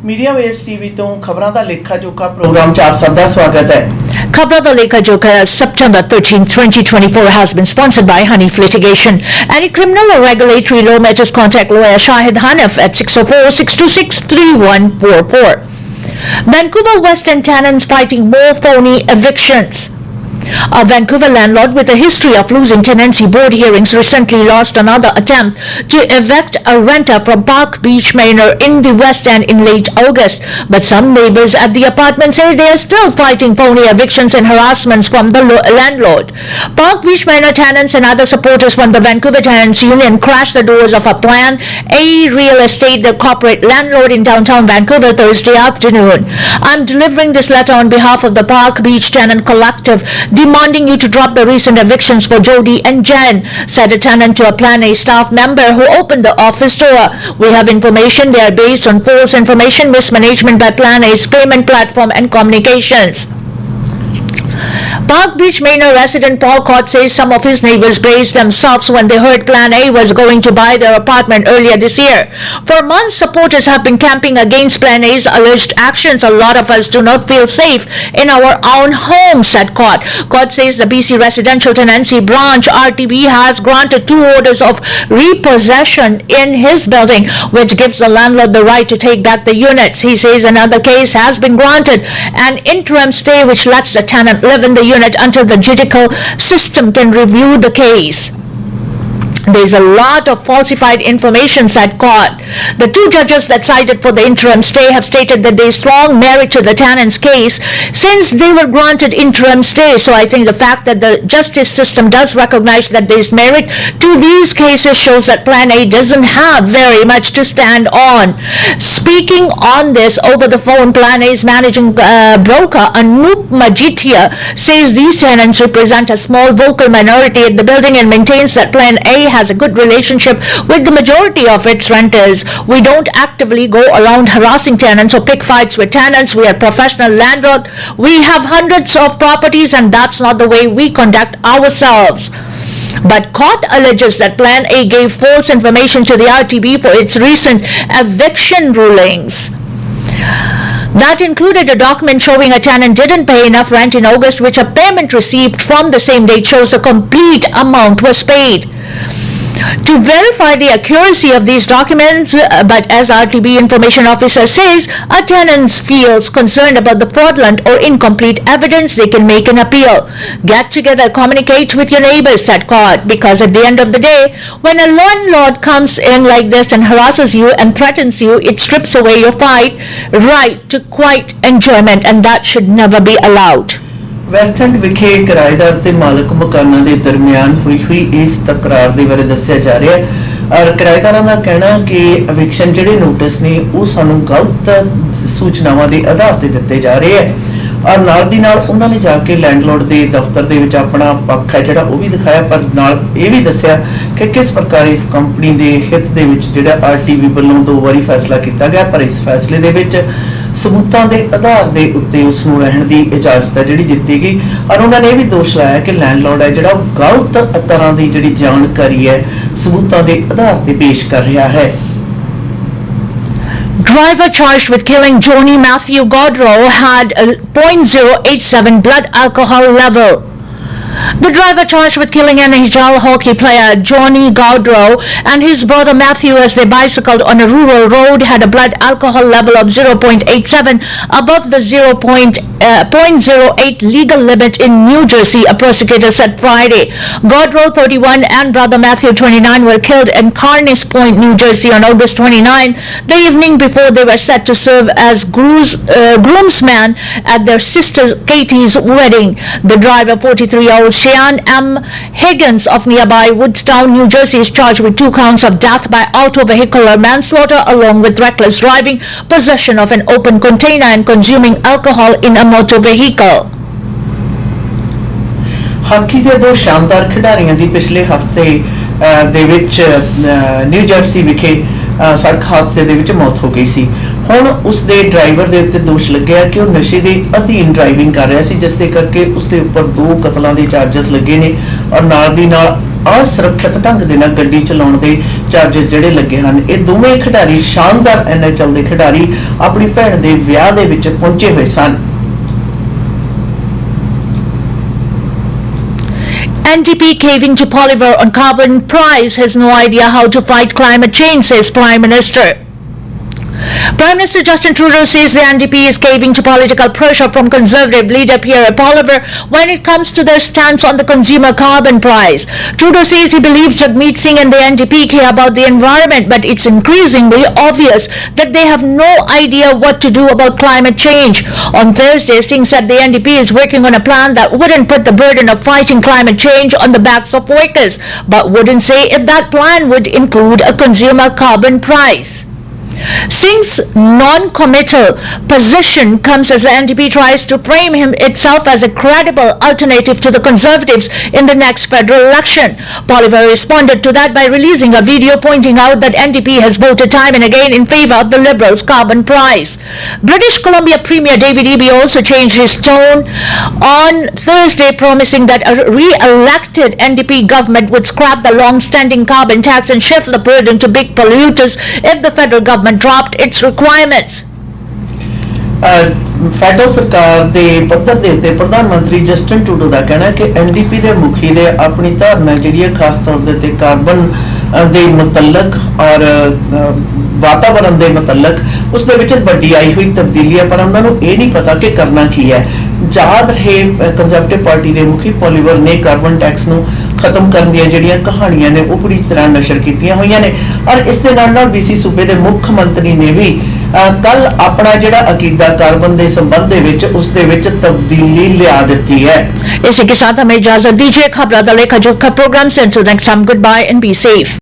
Media waves TV तो खबरां दा लेखा जोखा प्रोग्राम च आप सबका स्वागत है। Khabran the Lekha Jokha September 13, 2024 has been sponsored by Hanif Litigation. Any criminal or regulatory law matters, contact lawyer Shahid Hanif at 604-626-3144. Vancouver West End tenants fighting more phony evictions. A Vancouver landlord with a history of losing tenancy board hearings recently lost another attempt to evict a renter from Park Beach Manor in the West End in late August. But some neighbors at the apartment say they are still fighting phony evictions and harassments from the landlord. Park Beach Manor tenants and other supporters from the Vancouver Tenants Union crashed the doors of a Plan A real estate, the corporate landlord in downtown Vancouver, Thursday afternoon. I'm delivering this letter on behalf of the Park Beach Tenant Collective, demanding you to drop the recent evictions for Jody and Jen, said a tenant to a Plan A staff member who opened the office door. We have information they are based on false information, mismanagement by Plan A's payment platform and communications. Park Beach Manor resident Paul Cott says some of his neighbors braced themselves when they heard Plan A was going to buy their apartment earlier this year. For months, supporters have been camping against Plan A's alleged actions. A lot of us do not feel safe in our own homes, said Cott. Cott says the BC Residential Tenancy Branch RTB has granted 2 orders of repossession in his building, which gives the landlord the right to take back the units. He says another case has been granted an interim stay which lets the tenant live in the unit until the judicial system can review the case. There's a lot of falsified information, said Cott. The 2 judges that sided for the interim stay have stated that there is strong merit to the tenant's case since they were granted interim stay. So I think the fact that the justice system does recognize that there is merit to these cases shows that Plan A doesn't have very much to stand on. Speaking on this over the phone, Plan A's managing broker Anup Majitia says these tenants represent a small vocal minority at the building and maintains that Plan A has a good relationship with the majority of its renters. We don't actively go around harassing tenants or pick fights with tenants. We are professional landlord. We have hundreds of properties and that's not the way we conduct ourselves. But Cott alleges that Plan A gave false information to the RTB for its recent eviction rulings. That included a document showing a tenant didn't pay enough rent in August, which a payment received from the same date shows the complete amount was paid. To verify the accuracy of these documents, but as RTB information officer says, a tenant feels concerned about the fraudulent or incomplete evidence, they can make an appeal. Get together, communicate with your neighbors, said Cott, because at the end of the day, when a landlord comes in like this and harasses you and threatens you, it strips away your right to quiet enjoyment, and that should never be allowed. West end विखे किराएदार ते मालक मकानां दे दरमियान हुई इस तकरार दे बारे दस्सिया जा रहा है और किराएदारां दा कहना कि एविक्शन जिहड़े नोटिस ने वो सानू गलत सूचनावां दे आधार ते दित्ते जा रहे हैं और नाल दी नाल उन्हां ने जाके लैंडलॉर्ड दे दफ्तर दे विच अपना पक्ष है जिहड़ा वो भी दिखाया पर नाल ये भी दस्सिया कि किस प्रकार इस कंपनी दे हित दे विच जिहड़ा आरटीवी वल्लों 2 वारी फैसला कीता गया पर इस फैसले दे विच सबूतां दे आधार दे उत्ते उस नूं रहण दी इजाजत है जिहड़ी दित्ती गई और उन्होंने ये भी दोष लाया कि लैंडलॉर्ड है जिहड़ा गलत तरह दी जिहड़ी जानकारी है सबूतां दे आधार ते पेश कर रहा है. Driver charged with killing Johnny Matthew Godrow had a .087 blood alcohol level. The driver charged with killing NHL hockey player Johnny Godrow and his brother Matthew as they bicycled on a rural road had a blood alcohol level of 0.87 above the 0.08 legal limit in New Jersey, a prosecutor said Friday. Godrow, 31, and brother Matthew, 29, were killed in Carneys Point, New Jersey on August 29, the evening before they were set to serve as groomsmen at their sister Katie's wedding. The driver, 43-year-old Cheyenne M. Higgins of nearby Woodstown, New Jersey, is charged with 2 counts of death by auto vehicular manslaughter along with reckless driving, possession of an open container and consuming alcohol in a motor vehicle. Hockey ਦੇ 2 ਸ਼ਾਨਦਾਰ ਖਿਡਾਰੀਆਂ ਦੀ ਪਿਛਲੇ ਹਫਤੇ ਦੇ ਵਿੱਚ new jersey ਵਿਖੇ ਸੜਕ ਹਾਦਸੇ ਦੇ ਵਿੱਚ ਮੌਤ ਹੋ ਗਈ ਸੀ. ਹੁਣ ਉਸ ਦੇ ਡਰਾਈਵਰ ਦੇ ਉੱਤੇ ਦੋਸ਼ ਲੱਗਿਆ ਕਿ ਉਹ ਨਸ਼ੇ ਦੇ ਅਧੀਨ ਡਰਾਈਵਿੰਗ ਕਰ ਰਿਹਾ ਸੀ, ਜਿਸ ਦੇ ਕਰਕੇ ਉਸ ਦੇ ਉੱਪਰ 2 ਕਤਲਾਂ ਦੇ ਚਾਰजेस ਲੱਗੇ ਨੇ ਔਰ ਨਾਲ ਦੀ ਨਾਲ असुरक्षित ढंग ਦੇ ਨਾਲ ਗੱਡੀ ਚਲਾਉਣ ਦੇ ਚਾਰजेस ਜਿਹੜੇ ਲੱਗੇ ਹਨ। ਇਹ ਦੋਵੇਂ ਖਿਡਾਰੀ ਸ਼ਾਨਦਾਰ NHL ਦੇ ਖਿਡਾਰੀ ਆਪਣੀ ਭੈਣ ਦੇ ਵਿਆਹ ਦੇ ਵਿੱਚ ਪਹੁੰਚੇ ਹੋਏ ਸਨ। NDP caving to Bolivar on carbon price has no idea how to fight climate change, says Prime Minister. Prime Minister Justin Trudeau says the NDP is caving to political pressure from Conservative leader Pierre Bolivar when it comes to their stance on the consumer carbon price. Trudeau says he believes Jagmeet Singh and the NDP care about the environment, but it's increasingly obvious that they have no idea what to do about climate change. On Thursday, Singh said the NDP is working on a plan that wouldn't put the burden of fighting climate change on the backs of workers, but wouldn't say if that plan would include a consumer carbon price. Singh's non-committal position comes as the NDP tries to frame itself as a credible alternative to the Conservatives in the next federal election. Bolivar responded to that by releasing a video pointing out that NDP has voted time and again in favor of the Liberals' carbon price. British Columbia Premier David Eby also changed his tone on Thursday, promising that a re-elected NDP government would scrap the long-standing carbon tax and shift the burden to big polluters if the federal government dropped its requirements. Federal ਸਰਕਾਰ ਦੇ ਪੱਧਰ ਦੇ ਉੱਤੇ ਪ੍ਰਧਾਨ ਮੰਤਰੀ Justin Trudeau ਦਾ ਕਹਿਣਾ ਹੈ ਕਿ ਐਨਡੀਪੀ ਦੇ ਮੁਖੀ ਦੇ ਆਪਣੀ ਧਾਰਨਾ ਜਿਹੜੀ ਹੈ ਖਾਸ ਤੌਰ ਦੇ ਉੱਤੇ ਕਾਰਬਨ ਦੇ ਮੁਤਲਕ ਔਰ ਵਾਤਾਵਰਣ ਦੇ ਮੁਤਲਕ ਉਸ ਦੇ ਵਿੱਚ ਵੱਡੀ ਆਈ ਹੋਈ ਤਬਦੀਲੀ ਹੈ, ਪਰ ਉਹਨਾਂ ਨੂੰ ਇਹ ਨਹੀਂ ਪਤਾ ਕਿ ਕਰਨਾ ਕੀ ਹੈ। ਯਾਦ ਰਹੇ ਕੰਜ਼ਰਵੇਟਿਵ ਪਾਰਟੀ ਦੇ ਮੁਖੀ ਪੋਲੀਵਰ ਨੇ ਕਾਰਬਨ ਟੈਕਸ ਨੂੰ ਖਤਮ ਕਰਨ ਦੀਆਂ ਜਿਹੜੀਆਂ ਕਹਾਣੀਆਂ ਨੇ ਉਹ ਪੂਰੀ ਤਰ੍ਹਾਂ ਨਸ਼ਰ ਕੀਤੀਆਂ ਹੋਈਆਂ ਨੇ ਔਰ ਇਸ ਦੇ ਨਾਲ BC ਸੂਬੇ ਦੇ ਮੁੱਖ ਮੰਤਰੀ ਨੇ ਵੀ ਕੱਲ ਆਪਣਾ ਜਿਹੜਾ ਅਕੀਦਾ ਕਾਰਬਨ ਦੇ ਸੰਬੰਧ ਦੇ ਵਿੱਚ ਉਸ ਦੇ ਵਿੱਚ ਤਬਦੀਲੀ ਲਿਆ ਦਿੱਤੀ ਹੈ। इसी के साथ हमें इजाजत दीजिए। खबरां द लेखा जोखा प्रोग्राम से until next time, goodbye and be safe.